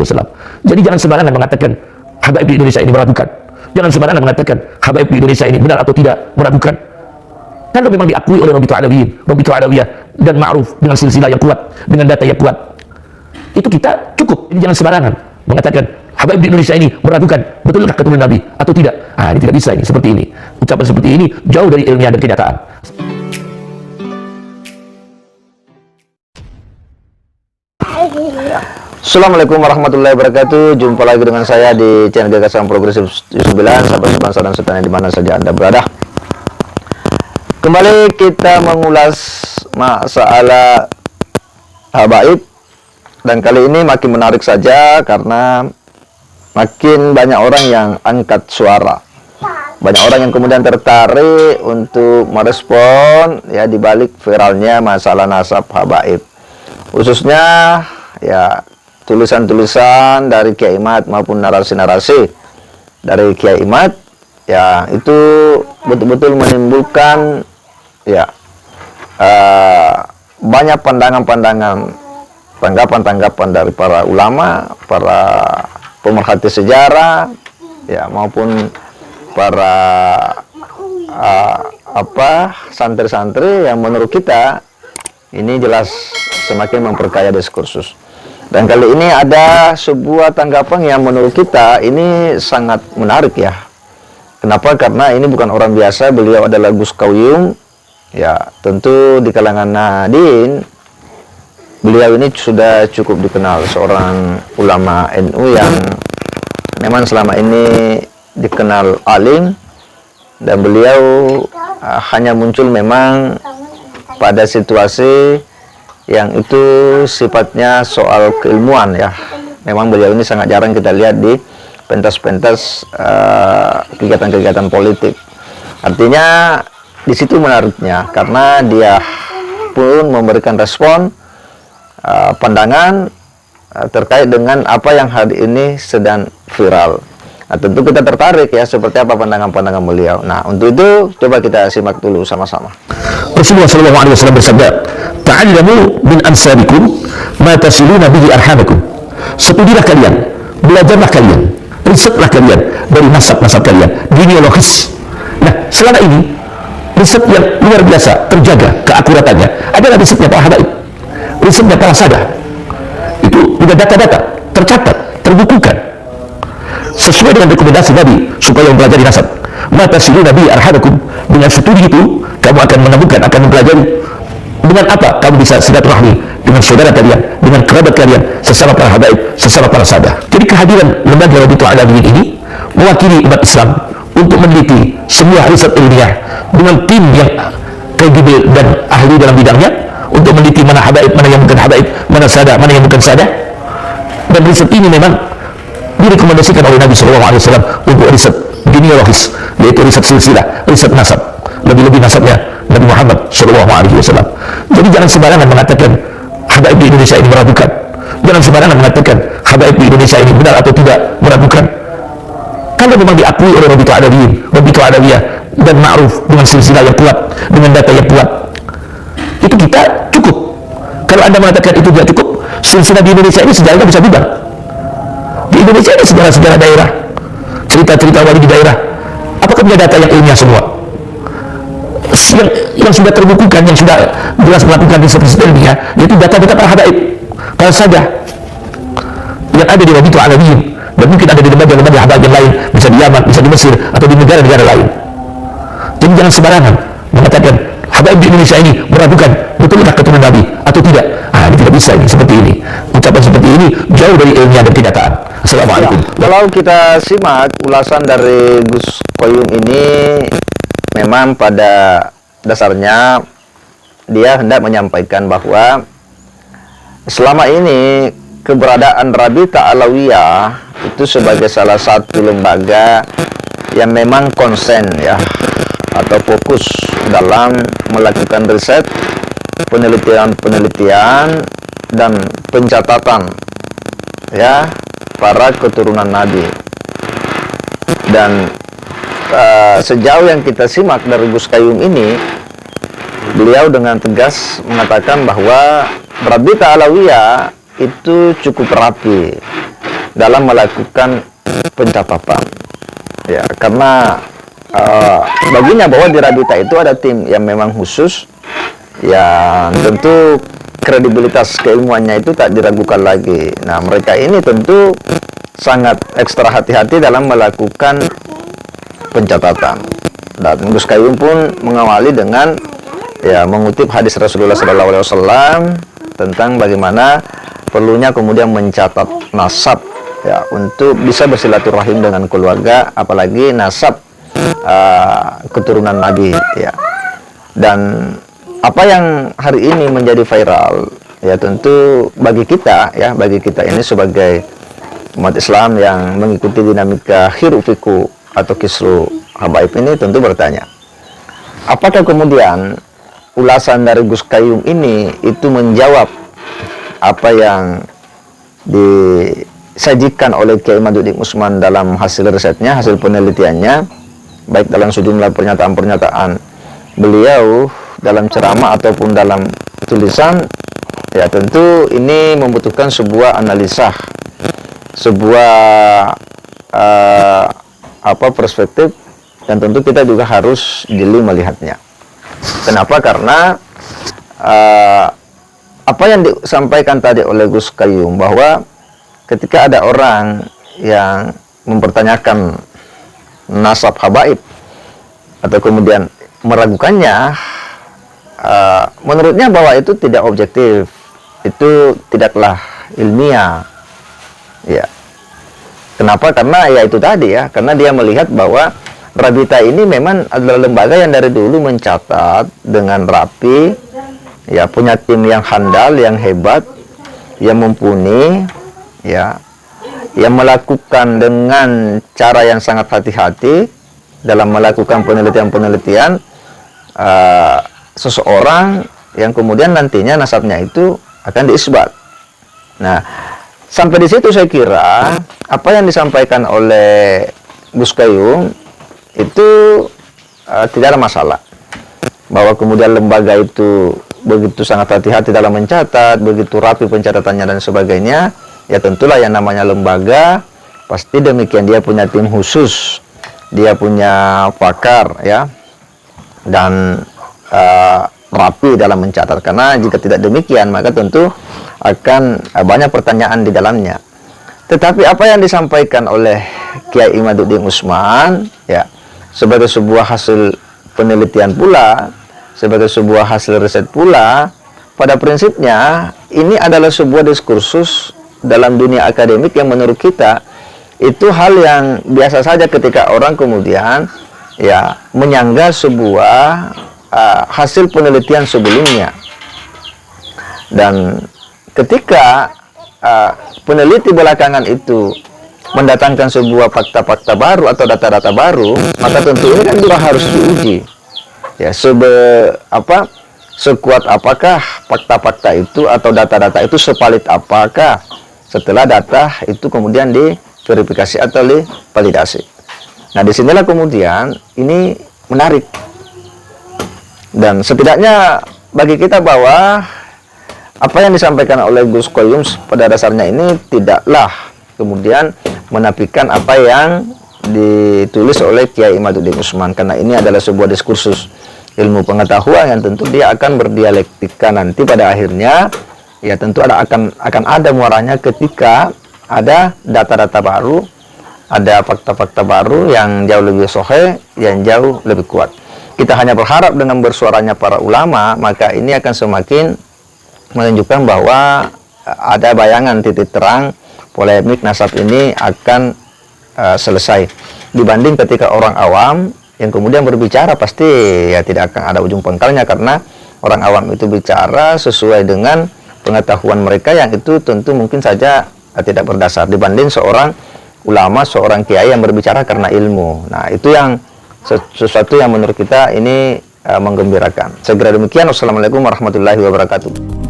wasallam. Jadi jangan sembarangan mengatakan habaib di Indonesia ini meragukan. Jangan sembarangan mengatakan habaib di Indonesia ini benar atau tidak meragukan. Kalau memang diakui oleh Rabitul Alawiyin, Rabitul Alawiyah dan Ma'ruf dengan silsilah yang kuat, dengan data yang kuat, itu kita cukup. Jadi jangan sembarangan mengatakan habaib di Indonesia ini meragukan betulkah keturunan Nabi atau tidak. Ini tidak bisa, ini seperti ini. Ucapan seperti ini jauh dari ilmiah dan kenyataan. Assalamualaikum warahmatullahi wabarakatuh. Jumpa lagi dengan saya di channel Gagasan Progresif 9, sahabat sebangsa dan setanah di mana saja Anda berada. Kembali kita mengulas masalah habaib, dan kali ini makin menarik saja karena makin banyak orang yang angkat suara. Banyak orang yang kemudian tertarik untuk merespon ya di balik viralnya masalah nasab habaib. Khususnya ya tulisan-tulisan dari Kiai Imad maupun narasi-narasi dari Kiai Imad, ya itu betul-betul menimbulkan ya banyak pandangan-pandangan, tanggapan-tanggapan dari para ulama, para pemerhati sejarah ya maupun para santri-santri yang menurut kita ini jelas semakin memperkaya diskursus. Dan kali ini ada sebuah tanggapan yang menurut kita ini sangat menarik ya. Kenapa? Karena ini bukan orang biasa, beliau adalah Gus Qayyum. Ya, tentu di kalangan Nahdien beliau ini sudah cukup dikenal, seorang ulama NU yang memang selama ini dikenal alim, dan beliau hanya muncul memang pada situasi yang itu sifatnya soal keilmuan ya. Memang beliau ini sangat jarang kita lihat di pentas-pentas kegiatan-kegiatan politik. Artinya di situ menariknya karena dia pun memberikan respon pandangan terkait dengan apa yang hari ini sedang viral. Nah, tentu kita tertarik ya seperti apa pandangan-pandangan beliau. Nah, untuk itu coba kita simak dulu sama-sama. Rasulullah SAW bersabda, "Ta'allamu min ansabikum ma tasiluna bihi arhamakum." Studilah kalian, belajarlah kalian, risetlah kalian dari nasab-nasab kalian, genealogis. Nah, selama ini riset yang luar biasa terjaga keakuratannya adalah risetnya para habaib, risetnya para sadah. Itu sudah data-data tercatat, terbukukan sesuai dengan rekomendasi Nabi supaya mempelajari nasab. Mata silu Nabi arhamakum, dengan studi itu kamu akan menemukan, akan mempelajari dengan apa kamu bisa silaturahmi dengan saudara kalian, dengan kerabat kalian, sesama para habaib, sesama para sahabat. Jadi kehadiran lembaga Rabitul Alawiyin ini mewakili umat Islam untuk meneliti semua riset ilmiah dengan tim yang kredibel dan ahli dalam bidangnya untuk meneliti mana habaib, mana yang bukan habaib, mana sahabat, mana yang bukan sahabat. Dan riset ini memang direkomendasikan oleh Nabi SAW untuk riset genealogis, yaitu riset silsilah, riset nasab, lebih-lebih nasabnya Nabi Muhammad SAW. Jadi jangan sembarangan mengatakan habaib di Indonesia ini meragukan. Jangan sembarangan mengatakan habaib di Indonesia ini benar atau tidak meragukan. Kalau memang diakui oleh Rabitul Alawiyin, Rabitul Alawiyah dan Ma'ruf dengan silsilah yang kuat, dengan data yang kuat, itu kita cukup. Kalau Anda mengatakan itu tidak cukup, silsilah di Indonesia ini sejarahnya bisa bubar. Di Indonesia ada sejarah-sejarah daerah, cerita-cerita wali di daerah. Apakah punya data yang ilmiah semua? Yang sudah terbukukan, yang sudah jelas melakukan riset-riset ilmiah, yaitu data-data para habaib, para sadah yang ada di Rabitul Alawiyin, dan mungkin ada di lembaga-lembaga habaib yang lain, bisa di Yaman, bisa di Mesir, atau di negara-negara lain. Jadi jangan sembarangan mengatakan habaib di Indonesia ini meragukan betulkah keturunan Nabi atau tidak. Ini tidak bisa, ini seperti ini. Ucapan seperti ini jauh dari ilmiah dan kenyataan. Assalamualaikum. Kalau kita simak ulasan dari Gus Qayyum ini, memang pada dasarnya dia hendak menyampaikan bahwa selama ini keberadaan Rabitul Alawiyah itu sebagai salah satu lembaga yang memang konsen ya atau fokus dalam melakukan riset, penelitian dan pencatatan ya para keturunan Nabi. Dan sejauh yang kita simak dari Gus Qayyum ini, beliau dengan tegas mengatakan bahwa Rabitul Alawiyah itu cukup rapi dalam melakukan pencatatan. Ya, karena baginya bahwa di Rabita itu ada tim yang memang khusus, yang tentu kredibilitas keilmuannya itu tak diragukan lagi. Nah, mereka ini tentu sangat ekstra hati-hati dalam melakukan pencatatan. Dan Gus Qayyum pun mengawali dengan mengutip hadis Rasulullah SAW tentang bagaimana perlunya kemudian mencatat nasab untuk bisa bersilaturahim dengan keluarga, apalagi nasab keturunan Nabi Dan apa yang hari ini menjadi viral tentu bagi kita ini sebagai umat Islam yang mengikuti dinamika khiru fiku atau kisru habaib ini tentu bertanya, apakah kemudian ulasan dari Gus Qayyum ini itu menjawab apa yang disajikan oleh Kiai Imaduddin Usman dalam hasil risetnya, hasil penelitiannya, baik dalam sejumlah pernyataan-pernyataan beliau dalam ceramah ataupun dalam tulisan. Tentu ini membutuhkan sebuah analisa, sebuah perspektif, dan tentu kita juga harus jeli melihatnya. Kenapa? Karena apa yang disampaikan tadi oleh Gus Qayyum, bahwa ketika ada orang yang mempertanyakan nasab habaib atau kemudian meragukannya, menurutnya bahwa itu tidak objektif, itu tidaklah ilmiah. Kenapa? Karena itu tadi karena dia melihat bahwa Rabita ini memang adalah lembaga yang dari dulu mencatat dengan rapi, punya tim yang handal, yang hebat, yang mumpuni, yang melakukan dengan cara yang sangat hati-hati dalam melakukan penelitian-penelitian seseorang yang kemudian nantinya nasabnya itu akan diisbat. Nah, sampai di situ saya kira apa yang disampaikan oleh Gus Qayyum itu tidak ada masalah. Bahwa kemudian lembaga itu begitu sangat hati-hati dalam mencatat, begitu rapi pencatatannya dan sebagainya, tentulah yang namanya lembaga pasti demikian, dia punya tim khusus, dia punya pakar dan rapi dalam mencatat. Karena jika tidak demikian maka tentu akan banyak pertanyaan di dalamnya. Tetapi apa yang disampaikan oleh Kiai Imaduddin Usman sebagai sebuah hasil penelitian pula, sebagai sebuah hasil riset pula, pada prinsipnya ini adalah sebuah diskursus dalam dunia akademik yang menurut kita itu hal yang biasa saja ketika orang kemudian menyanggah sebuah hasil penelitian sebelumnya. Dan ketika peneliti belakangan itu mendatangkan sebuah fakta-fakta baru atau data-data baru, maka tentu ini kan juga harus diuji. Sekuat apakah fakta-fakta itu atau data-data itu, sevalid apakah setelah data itu kemudian diverifikasi atau divalidasi. Nah, disinilah kemudian ini menarik. Dan setidaknya bagi kita bahwa apa yang disampaikan oleh Gus Qayyum pada dasarnya ini tidaklah kemudian menafikan apa yang ditulis oleh Kiai Imaduddin Usman, karena ini adalah sebuah diskursus ilmu pengetahuan yang tentu dia akan berdialektika nanti pada akhirnya tentu akan ada muaranya ketika ada data-data baru, ada fakta-fakta baru yang jauh lebih sahih, yang jauh lebih kuat. Kita hanya berharap dengan bersuaranya para ulama, maka ini akan semakin menunjukkan bahwa ada bayangan titik terang polemik nasab ini akan selesai, dibanding ketika orang awam yang kemudian berbicara pasti tidak akan ada ujung pangkalnya, karena orang awam itu bicara sesuai dengan pengetahuan mereka yang itu tentu mungkin saja tidak berdasar, dibanding seorang ulama, seorang kiai yang berbicara karena ilmu. Nah, itu yang sesuatu yang menurut kita ini menggembirakan. Segera demikian. Wassalamualaikum warahmatullahi wabarakatuh.